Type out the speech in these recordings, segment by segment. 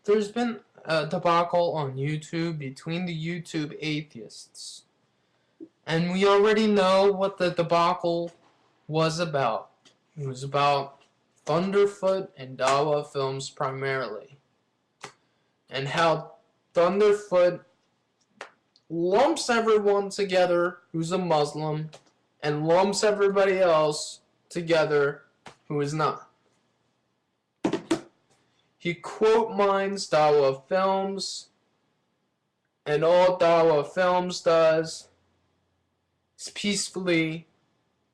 there's been a debacle on YouTube between the YouTube atheists. And we already know what the debacle was about. It was about Thunderfoot and Dawa films primarily. And how Thunderfoot lumps everyone together who's a Muslim and lumps everybody else together who is not. He quote mines Dawa films, and all Dawa films does is peacefully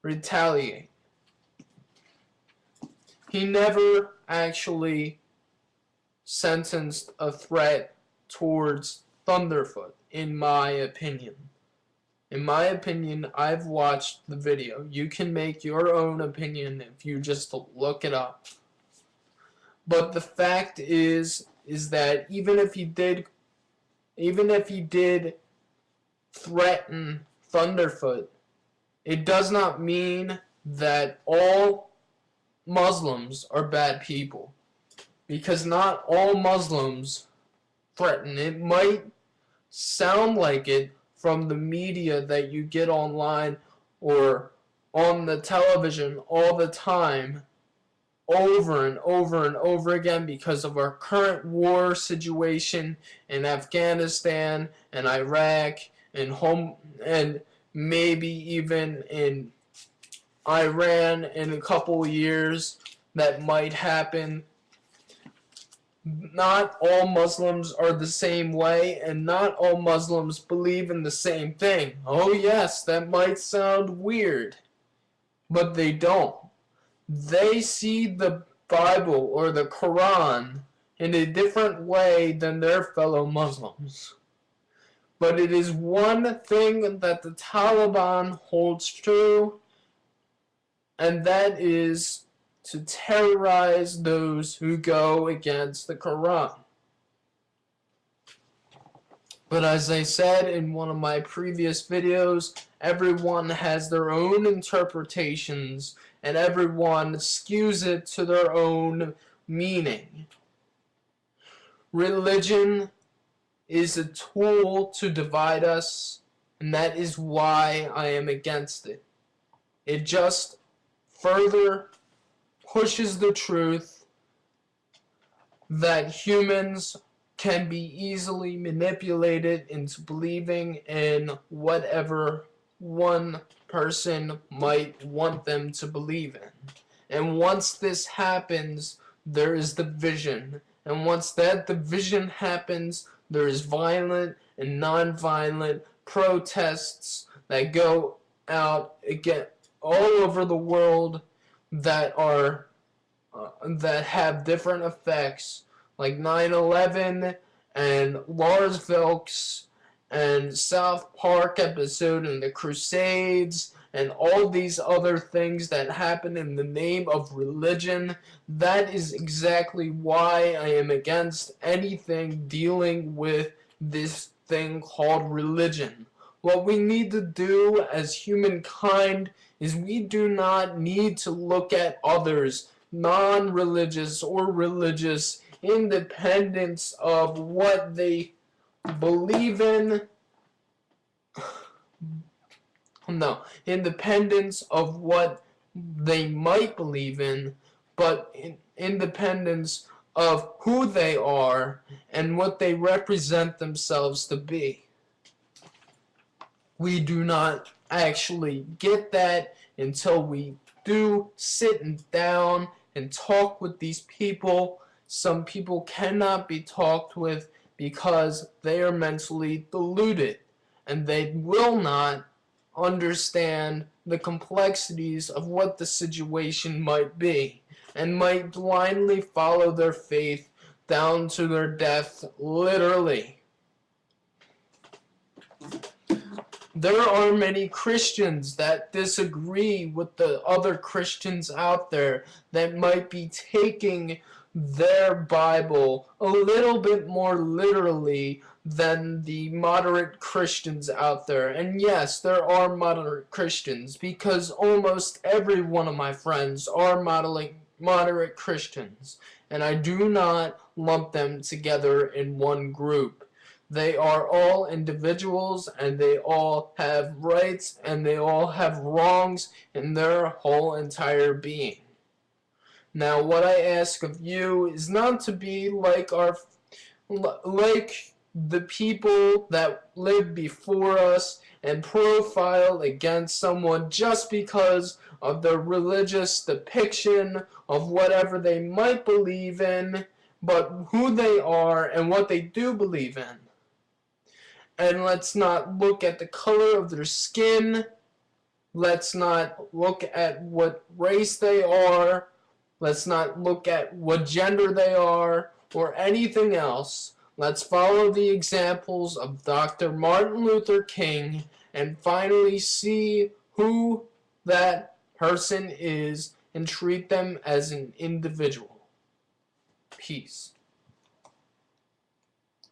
retaliate. He never actually sentenced a threat towards Thunderfoot, in my opinion. In my opinion, I've watched the video. You can make your own opinion if you just look it up. But the fact is that even if he did threaten Thunderfoot, it does not mean that all Muslims are bad people. Because not all Muslims threaten. It might sound like it from the media that you get online or on the television all the time, over and over and over again, because of our current war situation in Afghanistan and Iraq and maybe even in Iran in a couple of years that might happen. Not all Muslims are the same way, and not all Muslims believe in the same thing. Oh yes, that might sound weird, but they don't. They see the Bible or the Quran in a different way than their fellow Muslims. But it is one thing that the Taliban holds true, and that is to terrorize those who go against the Quran. But as I said in one of my previous videos, everyone has their own interpretations and everyone skews it to their own meaning. Religion is a tool to divide us, and that is why I am against it. It just further pushes the truth that humans can be easily manipulated into believing in whatever one person might want them to believe in. And once this happens, there is division. And once that division happens, there is violent and non-violent protests that go out again all over the world that are that have different effects, like 9/11 and Lars Vilks and South Park episode and the Crusades and all these other things that happen in the name of religion. That is exactly why I am against anything dealing with this thing called religion. What we need to do as humankind is we do not need to look at others, non-religious or religious, independence of what they believe in. No, independence of what they might believe in, but independence of who they are and what they represent themselves to be. We do not actually get that until we do sit down and talk with these people. Some people cannot be talked with because they are mentally deluded and they will not understand the complexities of what the situation might be and might blindly follow their faith down to their death, literally. There are many Christians that disagree with the other Christians out there that might be taking their Bible a little bit more literally than the moderate Christians out there. And yes, there are moderate Christians, because almost every one of my friends are moderate Christians. and I do not lump them together in one group. They are all individuals, and they all have rights, and they all have wrongs in their whole entire being. Now, what I ask of you is not to be like the people that lived before us and profile against someone just because of their religious depiction of whatever they might believe in, but who they are and what they do believe in. And let's not look at the color of their skin. Let's not look at what race they are. Let's not look at what gender they are or anything else. Let's follow the examples of Dr. Martin Luther King and finally see who that person is and treat them as an individual. Peace.